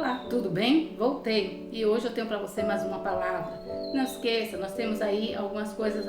Olá, tudo bem? Voltei e hoje eu tenho para você mais uma palavra. Não esqueça, nós temos aí algumas coisas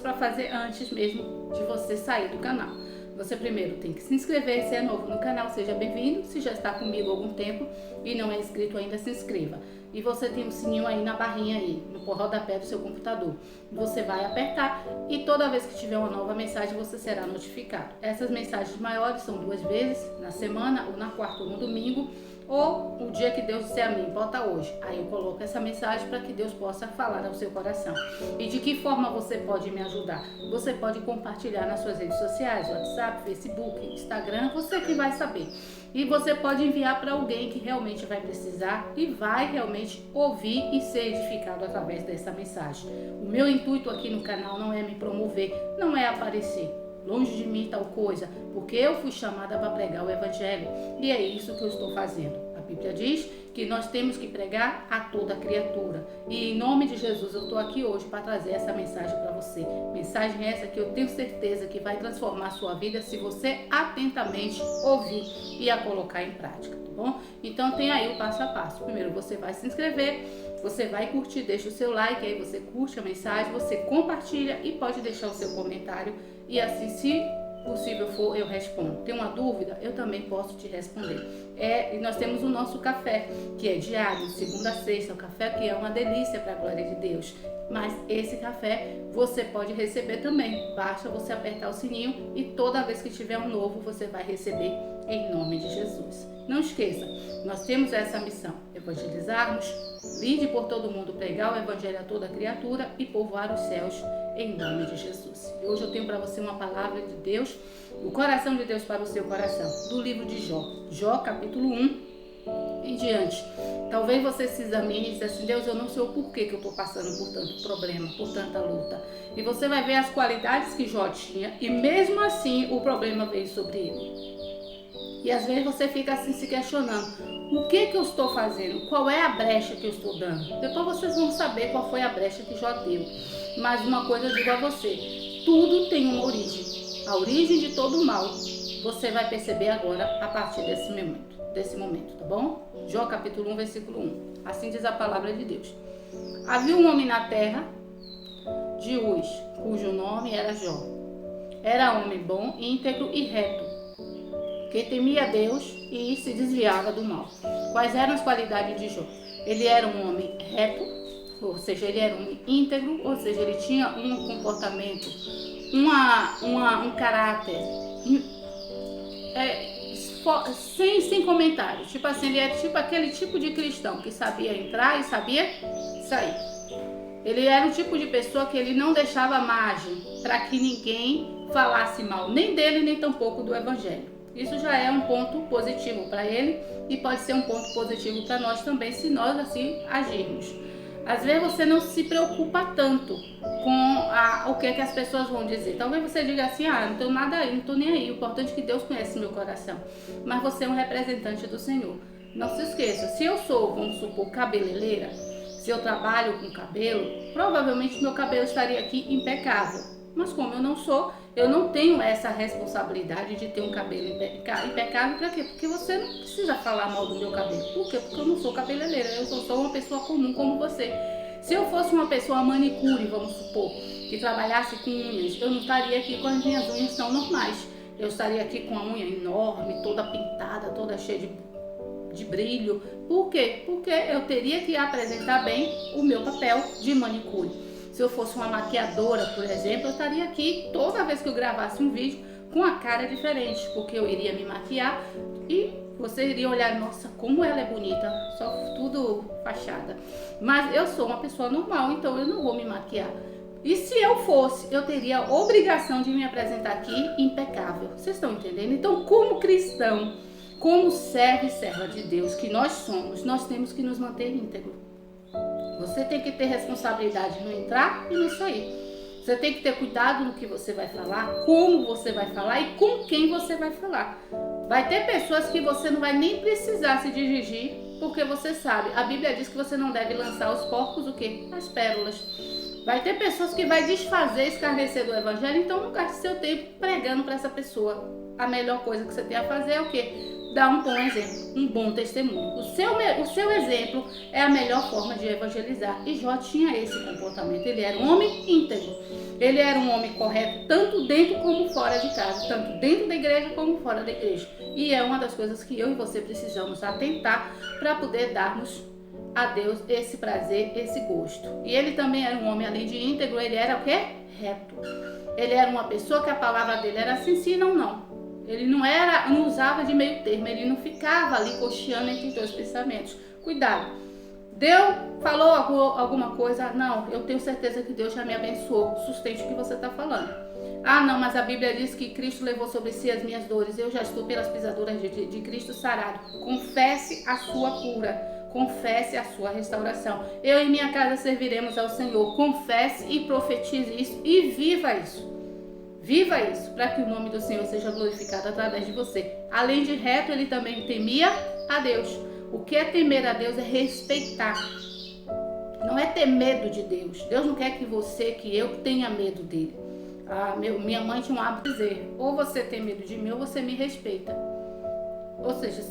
para fazer antes mesmo de você sair do canal. Você primeiro tem que se inscrever, se é novo no canal, seja bem-vindo. Se já está comigo há algum tempo e não é inscrito ainda, se inscreva. E você tem um sininho aí na barrinha aí, no rodapé do seu computador. Você vai apertar e toda vez que tiver uma nova mensagem você será notificado. Essas mensagens maiores são 2 vezes na semana, ou na quarta ou no domingo, ou o dia que Deus disser a mim, bota hoje. Aí eu coloco essa mensagem para que Deus possa falar ao seu coração. E de que forma você pode me ajudar? Você pode compartilhar nas suas redes sociais, WhatsApp, Facebook, Instagram, você que vai saber. E você pode enviar para alguém que realmente vai precisar e vai realmente ouvir e ser edificado através dessa mensagem. O meu intuito aqui no canal não é me promover, não é aparecer. Longe de mim tal coisa, porque eu fui chamada para pregar o Evangelho e é isso que eu estou fazendo. A Bíblia diz que nós temos que pregar a toda criatura. E em nome de Jesus eu estou aqui hoje para trazer essa mensagem para você. Mensagem essa que eu tenho certeza que vai transformar a sua vida se você atentamente ouvir e a colocar em prática, tá bom? Então tem aí o passo a passo. Primeiro você vai se inscrever, você vai curtir, deixa o seu like, aí você curte a mensagem, você compartilha e pode deixar o seu comentário. E assim, se possível for, eu respondo. Tem uma dúvida? Eu também posso te responder. E nós temos o nosso café, que é diário, segunda a sexta. O café que é uma delícia para a glória de Deus. Mas esse café você pode receber também. Basta você apertar o sininho e toda vez que tiver um novo, você vai receber em nome de Jesus. Não esqueça, nós temos essa missão: evangelizarmos, vinde por todo mundo, pregar o evangelho a toda criatura e povoar os céus em nome de Jesus. E hoje eu tenho para você uma palavra de Deus, o coração de Deus para o seu coração, do livro de Jó. Jó, capítulo 1 em diante. Talvez você se examine e diz assim: Deus, eu não sei o porquê que eu estou passando por tanto problema, por tanta luta. E você vai ver as qualidades que Jó tinha e mesmo assim o problema veio sobre ele. E às vezes você fica assim se questionando: o que eu estou fazendo? Qual é a brecha que eu estou dando? Depois vocês vão saber qual foi a brecha que Jó deu. Mas uma coisa eu digo a você: tudo tem uma origem. A origem de todo o mal você vai perceber agora a partir desse momento, tá bom? Jó capítulo 1, versículo 1. Assim diz a palavra de Deus. Havia um homem na terra de Uz, cujo nome era Jó. Era homem bom, íntegro e reto, que temia Deus e se desviava do mal. Quais eram as qualidades de Jó? Ele era um homem reto, ou seja, ele era um homem íntegro, ou seja, ele tinha um comportamento, um caráter sem comentários. Tipo assim, ele era tipo aquele tipo de cristão que sabia entrar e sabia sair. Ele era o tipo de pessoa que ele não deixava margem para que ninguém falasse mal, nem dele, nem tampouco do Evangelho. Isso já é um ponto positivo para ele e pode ser um ponto positivo para nós também, se nós assim agirmos. Às vezes você não se preocupa tanto com o que as pessoas vão dizer. Talvez você diga assim: não estou nada aí, não estou nem aí. O importante é que Deus conhece meu coração. Mas você é um representante do Senhor. Não se esqueça, se eu sou, vamos supor, cabeleireira, se eu trabalho com cabelo, provavelmente meu cabelo estaria aqui impecável. Mas como eu não sou, eu não tenho essa responsabilidade de ter um cabelo impecável. Para quê? Porque você não precisa falar mal do meu cabelo. Por quê? Porque eu não sou cabeleireira, eu sou uma pessoa comum como você. Se eu fosse uma pessoa manicure, vamos supor, que trabalhasse com unhas, eu não estaria aqui com as minhas unhas tão normais. Eu estaria aqui com a unha enorme, toda pintada, toda cheia de brilho. Por quê? Porque eu teria que apresentar bem o meu papel de manicure. Se eu fosse uma maquiadora, por exemplo, eu estaria aqui toda vez que eu gravasse um vídeo com a cara diferente, porque eu iria me maquiar e você iria olhar: nossa, como ela é bonita, só tudo fachada. Mas eu sou uma pessoa normal, então eu não vou me maquiar. E se eu fosse, eu teria a obrigação de me apresentar aqui impecável. Vocês estão entendendo? Então, como cristão, como servo e serva de Deus que nós somos, nós temos que nos manter íntegros. Você tem que ter responsabilidade no entrar e no sair. Você tem que ter cuidado no que você vai falar, como você vai falar e com quem você vai falar. Vai ter pessoas que você não vai nem precisar se dirigir, porque você sabe, a Bíblia diz que você não deve lançar aos porcos o quê? As pérolas. Vai ter pessoas que vai desfazer, escarnecer do Evangelho, então não gaste seu tempo pregando para essa pessoa. A melhor coisa que você tem a fazer é o quê? dar um bom exemplo, um bom testemunho. O seu exemplo é a melhor forma de evangelizar. E Jó tinha esse comportamento. Ele era um homem íntegro. Ele era um homem correto, tanto dentro como fora de casa, tanto dentro da igreja como fora da igreja. E é uma das coisas que eu e você precisamos atentar para poder darmos a Deus esse prazer, esse gosto. E ele também era um homem, além de íntegro, ele era o quê? Reto. Ele era uma pessoa que a palavra dele era assim, sim, não, não. Ele não usava de meio termo, ele não ficava ali cocheando entre dois pensamentos. Cuidado. Deus falou alguma coisa? Não, eu tenho certeza que Deus já me abençoou. Sustente o que você está falando. Ah, não, mas a Bíblia diz que Cristo levou sobre si as minhas dores. Eu já estou pelas pisaduras de Cristo sarado. Confesse a sua cura. Confesse a sua restauração. Eu e minha casa serviremos ao Senhor. Confesse e profetize isso e viva isso. Viva isso, para que o nome do Senhor seja glorificado através de você. Além de reto, ele também temia a Deus. O que é temer a Deus é respeitar. Não é ter medo de Deus. Deus não quer que você, que eu tenha medo dele. Minha mãe tinha um hábito de dizer, ou você tem medo de mim ou você me respeita. Ou seja,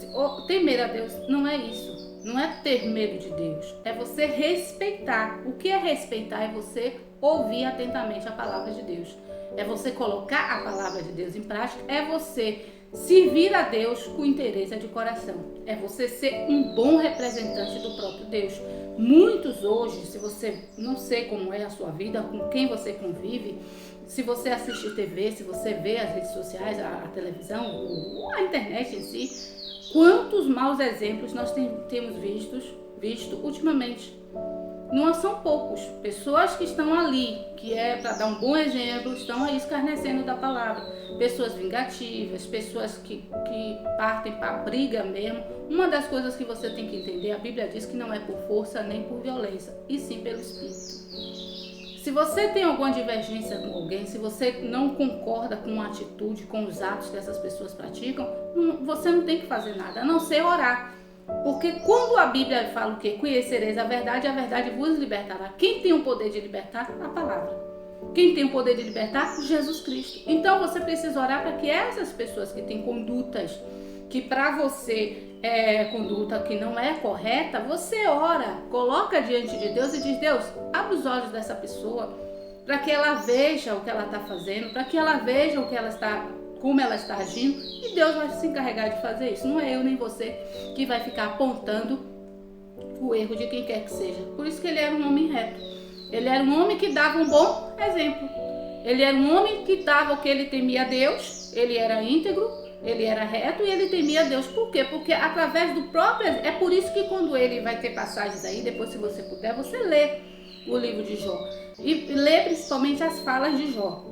temer a Deus não é isso. Não é ter medo de Deus. É você respeitar. O que é respeitar? É você ouvir atentamente a palavra de Deus. É você colocar a palavra de Deus em prática. É você servir a Deus com interesse de coração. É você ser um bom representante do próprio Deus. Muitos hoje, se você não sei como é a sua vida, com quem você convive, se você assiste TV, se você vê as redes sociais, a televisão, ou a internet em si, quantos maus exemplos nós temos visto ultimamente. Não são poucos. Pessoas que estão ali, que é para dar um bom exemplo, estão aí escarnecendo da palavra. Pessoas vingativas, pessoas que partem para a briga mesmo. Uma das coisas que você tem que entender, a Bíblia diz que não é por força nem por violência, e sim pelo Espírito. Se você tem alguma divergência com alguém, se você não concorda com a atitude, com os atos que essas pessoas praticam, você não tem que fazer nada, a não ser orar. Porque quando a Bíblia fala o quê? Conhecereis a verdade vos libertará. Quem tem o poder de libertar? A palavra. Quem tem o poder de libertar? Jesus Cristo. Então você precisa orar para que essas pessoas que têm condutas, que para você é conduta que não é correta, você ora, coloca diante de Deus e diz, Deus, abre os olhos dessa pessoa, para que ela veja o que ela está fazendo, para que ela veja como ela está agindo, e Deus vai se encarregar de fazer isso. Não é eu nem você que vai ficar apontando o erro de quem quer que seja. Por isso que ele era um homem reto. Ele era um homem que dava um bom exemplo. Ele era um homem que dava o que ele temia a Deus, ele era íntegro, ele era reto e ele temia a Deus. Por quê? Porque através do próprio... É por isso que quando ele vai ter passagens aí, depois se você puder, você lê o livro de Jó. E lê principalmente as falas de Jó.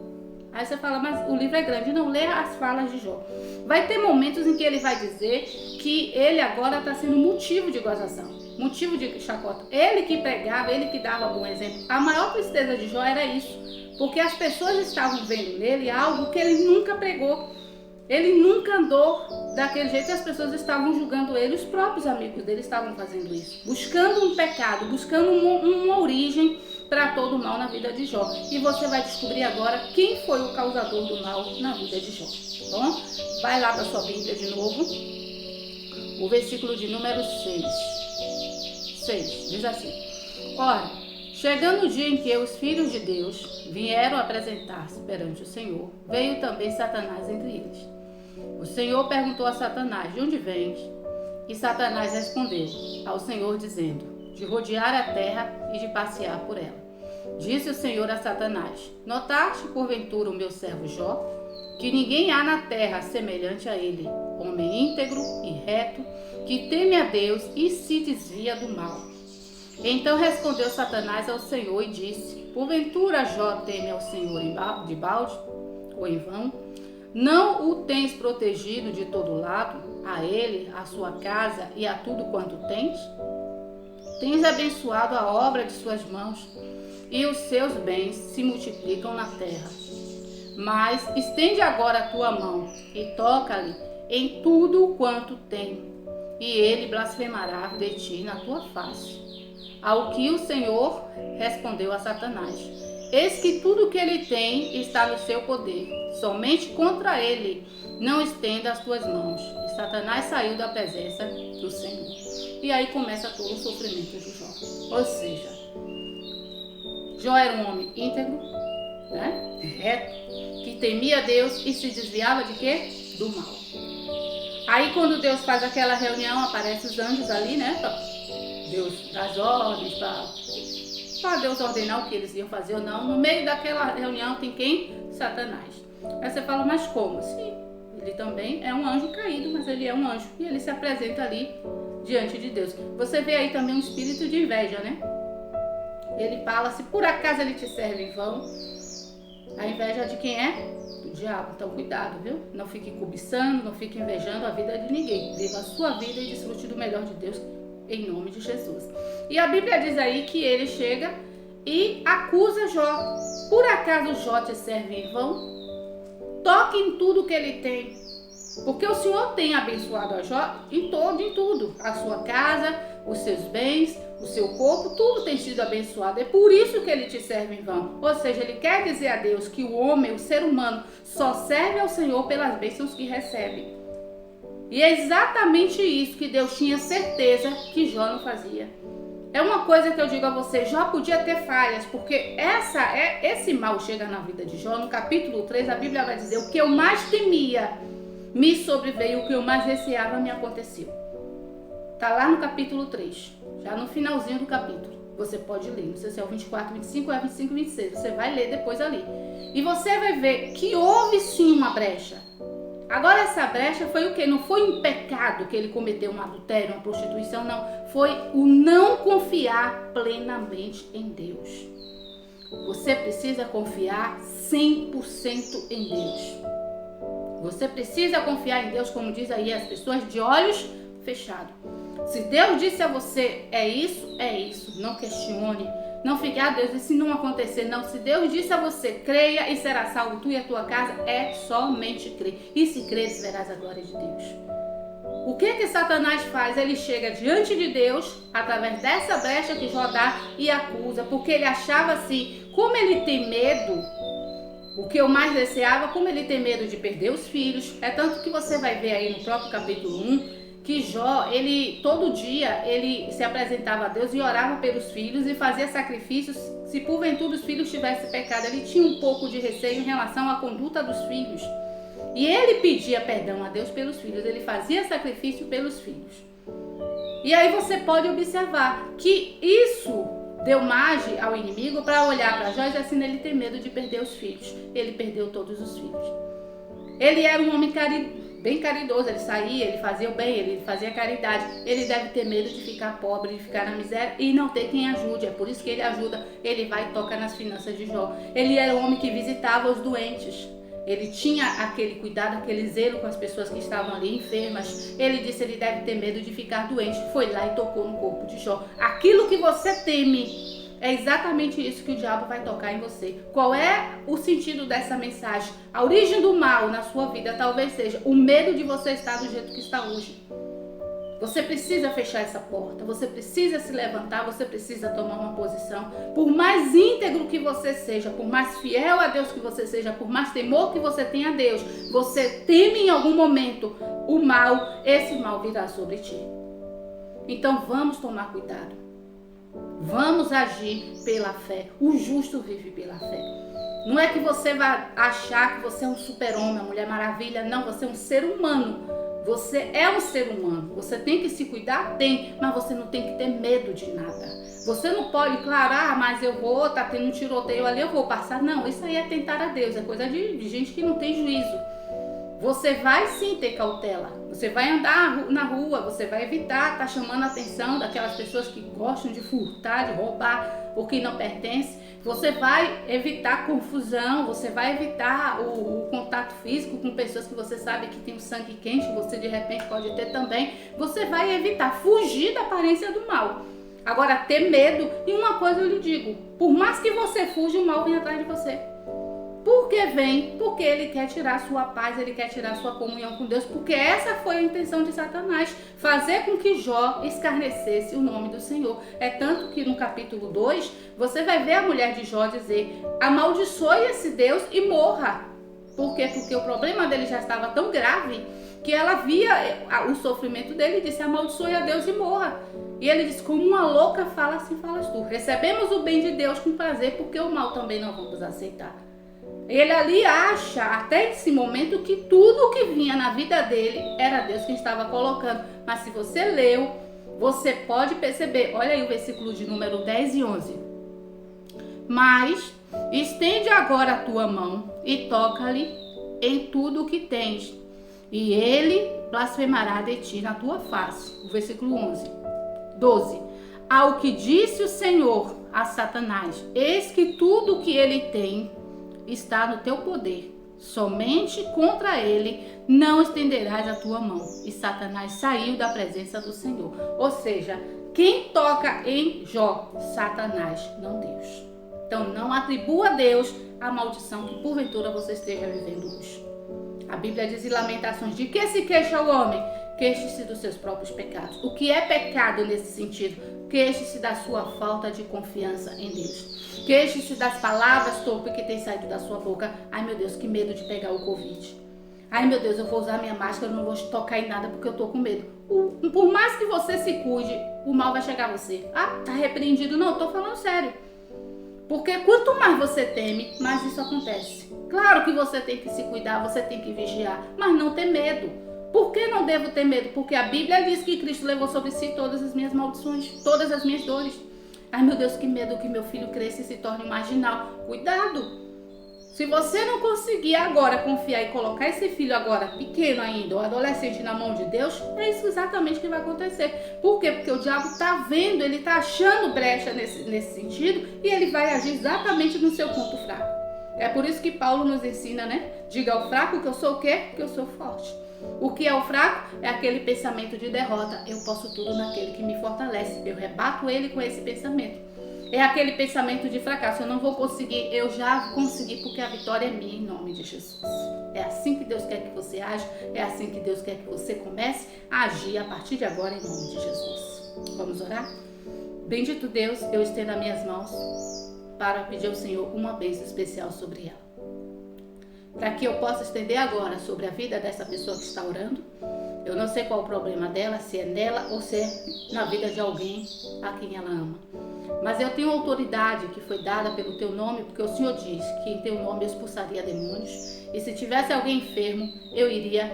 Aí você fala, mas o livro é grande. Não, lê as falas de Jó. Vai ter momentos em que ele vai dizer que ele agora está sendo motivo de gozação, motivo de chacota. Ele que pregava, ele que dava bom exemplo. A maior tristeza de Jó era isso, porque as pessoas estavam vendo nele algo que ele nunca pregou. Ele nunca andou daquele jeito e as pessoas estavam julgando ele. Os próprios amigos dele estavam fazendo isso, buscando um pecado, buscando uma origem para todo o mal na vida de Jó. E você vai descobrir agora quem foi o causador do mal na vida de Jó. Tá bom? Vai lá para sua Bíblia de novo. O versículo de número 6 diz assim: ora, chegando o dia em que os filhos de Deus vieram apresentar-se perante o Senhor, veio também Satanás entre eles. O Senhor perguntou a Satanás, de onde vens? E Satanás respondeu ao Senhor, dizendo, de rodear a terra e de passear por ela. Disse o Senhor a Satanás, notaste porventura o meu servo Jó? Que ninguém há na terra semelhante a ele, homem íntegro e reto, que teme a Deus e se desvia do mal. Então respondeu Satanás ao Senhor e disse, porventura Jó teme ao Senhor de balde ou em vão? Não o tens protegido de todo lado, a ele, a sua casa e a tudo quanto tens? Tens abençoado a obra de suas mãos, e os seus bens se multiplicam na terra. Mas estende agora a tua mão e toca-lhe em tudo quanto tem, e ele blasfemará de ti na tua face. Ao que o Senhor respondeu a Satanás, eis que tudo que ele tem está no seu poder, somente contra ele não estenda as tuas mãos. E Satanás saiu da presença do Senhor. E aí começa todo o sofrimento de Jó. Ou seja, Jó era um homem íntegro, né? Reto, que temia Deus e se desviava de quê? Do mal. Aí quando Deus faz aquela reunião, aparecem os anjos ali, né? Pra Deus dar as ordens, para Deus ordenar o que eles iam fazer ou não. No meio daquela reunião tem quem? Satanás. Aí você fala, mas como? Sim, ele também é um anjo caído, mas ele é um anjo. E ele se apresenta ali diante de Deus. Você vê aí também um espírito de inveja, né? Ele fala, se por acaso ele te serve em vão, a inveja de quem é? Do diabo. Então cuidado, viu? Não fique cobiçando, não fique invejando a vida de ninguém. Viva a sua vida e desfrute do melhor de Deus, em nome de Jesus. E a Bíblia diz aí que ele chega e acusa Jó. Por acaso Jó te serve em vão? Toque em tudo que ele tem. Porque o Senhor tem abençoado a Jó em tudo. A sua casa, os seus bens, o seu corpo, tudo tem sido abençoado. É por isso que ele te serve em vão. Ou seja, ele quer dizer a Deus que o homem, o ser humano, só serve ao Senhor pelas bênçãos que recebe. E é exatamente isso que Deus tinha certeza que Jó não fazia. É uma coisa que eu digo a você, Jó podia ter falhas, porque esse mal chega na vida de Jó. No capítulo 3, a Bíblia vai dizer, o que eu mais temia me sobreveio, o que eu mais receava me aconteceu. Está lá no capítulo 3, já no finalzinho do capítulo. Você pode ler, não sei se é o 24, 25 ou é 25, 26. Você vai ler depois ali. E você vai ver que houve sim uma brecha. Agora essa brecha foi o quê? Não foi um pecado que ele cometeu, um adultério, uma prostituição, não. Foi o não confiar plenamente em Deus. Você precisa confiar 100% em Deus. Você precisa confiar em Deus, como diz aí as pessoas, de olhos fechados. Se Deus disse a você, é isso, não questione. Não fique, Deus, e se não acontecer? Não, se Deus disse a você, creia e será salvo tu e a tua casa, é somente crer. E se creres, verás a glória de Deus. O que Satanás faz? Ele chega diante de Deus, através dessa brecha que Jó dá, e acusa, porque ele achava assim, como ele tem medo, o que eu mais deseava, como ele tem medo de perder os filhos. É tanto que você vai ver aí no próprio capítulo 1, que Jó, todo dia, ele se apresentava a Deus e orava pelos filhos e fazia sacrifícios. Se porventura os filhos tivessem pecado, ele tinha um pouco de receio em relação à conduta dos filhos. E ele pedia perdão a Deus pelos filhos, ele fazia sacrifício pelos filhos. E aí você pode observar que isso deu margem ao inimigo para olhar para Jó e dizer assim, ele tem medo de perder os filhos. Ele perdeu todos os filhos. Ele era um homem bem caridoso, ele saía, ele fazia o bem, ele fazia caridade. Ele deve ter medo de ficar pobre, de ficar na miséria e não ter quem ajude. É por isso que ele ajuda, ele vai e toca nas finanças de Jó. Ele era um homem que visitava os doentes. Ele tinha aquele cuidado, aquele zelo com as pessoas que estavam ali enfermas. Ele disse, ele deve ter medo de ficar doente. Foi lá e tocou no corpo de Jó. Aquilo que você teme, é exatamente isso que o diabo vai tocar em você. Qual é o sentido dessa mensagem? A origem do mal na sua vida talvez seja o medo de você estar do jeito que está hoje. Você precisa fechar essa porta, você precisa se levantar, você precisa tomar uma posição. Por mais íntegro que você seja, por mais fiel a Deus que você seja, por mais temor que você tenha a Deus, você teme em algum momento o mal, esse mal virá sobre ti. Então vamos tomar cuidado. Vamos agir pela fé. O justo vive pela fé. Não é que você vai achar que você é um super-homem, uma mulher maravilha. Não, você é um ser humano. Você é um ser humano. Você tem que se cuidar? Tem. Mas você não tem que ter medo de nada. Você não pode, claro, mas eu vou, tá tendo um tiroteio ali, eu vou passar. Não, isso aí é tentar a Deus. É coisa de gente que não tem juízo. Você vai sim ter cautela, você vai andar na rua, você vai evitar estar chamando a atenção daquelas pessoas que gostam de furtar, de roubar o que não pertence. Você vai evitar confusão, você vai evitar o contato físico com pessoas que você sabe que tem o sangue quente, você de repente pode ter também. Você vai evitar fugir da aparência do mal. Agora, ter medo, e uma coisa eu lhe digo, por mais que você fuja, o mal vem atrás de você. Por que vem? Porque ele quer tirar a sua paz, ele quer tirar a sua comunhão com Deus, porque essa foi a intenção de Satanás, fazer com que Jó escarnecesse o nome do Senhor. É tanto que no capítulo 2, você vai ver a mulher de Jó dizer, amaldiçoe esse Deus e morra. Por quê? Porque o problema dele já estava tão grave que ela via o sofrimento dele e disse: amaldiçoe a Deus e morra. E ele disse: como uma louca fala, assim falas tu. Recebemos o bem de Deus com prazer, porque o mal também não vamos aceitar. Ele ali acha, até esse momento, que tudo que vinha na vida dele era Deus quem estava colocando. Mas se você leu, você pode perceber. Olha aí o versículo de número 10 e 11. Mas estende agora a tua mão e toca-lhe em tudo o que tens, e ele blasfemará de ti na tua face. O versículo 12. Ao que disse o Senhor a Satanás: eis que tudo o que ele tem está no teu poder, somente contra ele não estenderás a tua mão. E Satanás saiu da presença do Senhor. Ou seja, quem toca em Jó? Satanás, não Deus. Então não atribua a Deus a maldição que porventura você esteja vivendo hoje. A Bíblia diz em Lamentações: de que se queixa o homem? Queixe-se dos seus próprios pecados. O que é pecado nesse sentido? Queixe-se da sua falta de confiança em Deus. Queixe-se das palavras torpes que tem saído da sua boca. Ai meu Deus, que medo de pegar o Covid. Ai meu Deus, eu vou usar minha máscara, eu não vou tocar em nada porque eu tô com medo. Por mais que você se cuide, o mal vai chegar a você. Ah, tá repreendido. Não, eu tô falando sério. Porque quanto mais você teme, mais isso acontece. Claro que você tem que se cuidar, você tem que vigiar, mas não ter medo. Por que não devo ter medo? Porque a Bíblia diz que Cristo levou sobre si todas as minhas maldições, todas as minhas dores. Ai meu Deus, que medo que meu filho cresça e se torne marginal. Cuidado! Se você não conseguir agora confiar e colocar esse filho agora pequeno ainda, ou adolescente, na mão de Deus, é isso exatamente que vai acontecer. Por quê? Porque o diabo está vendo, ele está achando brecha nesse sentido, e ele vai agir exatamente no seu ponto fraco. É por isso que Paulo nos ensina, né? Diga ao fraco que eu sou o quê? Que eu sou forte. O que é o fraco? É aquele pensamento de derrota. Eu posso tudo naquele que me fortalece. Eu rebato ele com esse pensamento. É aquele pensamento de fracasso. Eu não vou conseguir, eu já consegui porque a vitória é minha em nome de Jesus. É assim que Deus quer que você age. É assim que Deus quer que você comece a agir a partir de agora em nome de Jesus. Vamos orar? Bendito Deus, eu estendo as minhas mãos para pedir ao Senhor uma bênção especial sobre ela. Para que eu possa estender agora sobre a vida dessa pessoa que está orando. Eu não sei qual o problema dela, se é nela ou se é na vida de alguém a quem ela ama. Mas eu tenho autoridade que foi dada pelo teu nome, porque o Senhor diz que em teu nome eu expulsaria demônios. E se tivesse alguém enfermo, eu iria,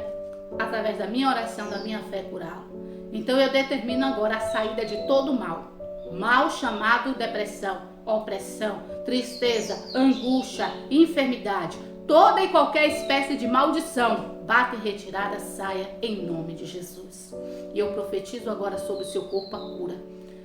através da minha oração, da minha fé, curá-lo. Então eu determino agora a saída de todo mal. Mal chamado depressão, opressão, tristeza, angústia, enfermidade. Toda e qualquer espécie de maldição, bata em retirada, saia em nome de Jesus. E eu profetizo agora sobre o seu corpo a cura.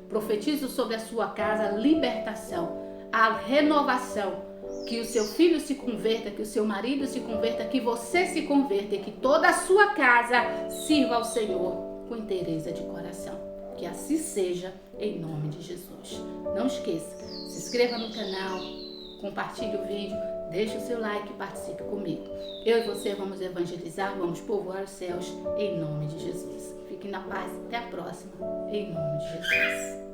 Profetizo sobre a sua casa a libertação, a renovação. Que o seu filho se converta, que o seu marido se converta, que você se converta e que toda a sua casa sirva ao Senhor com inteireza de coração. Que assim seja em nome de Jesus. Não esqueça, se inscreva no canal, compartilhe o vídeo. Deixe o seu like e participe comigo. Eu e você vamos evangelizar, vamos povoar os céus em nome de Jesus. Fique na paz. Até a próxima. Em nome de Jesus.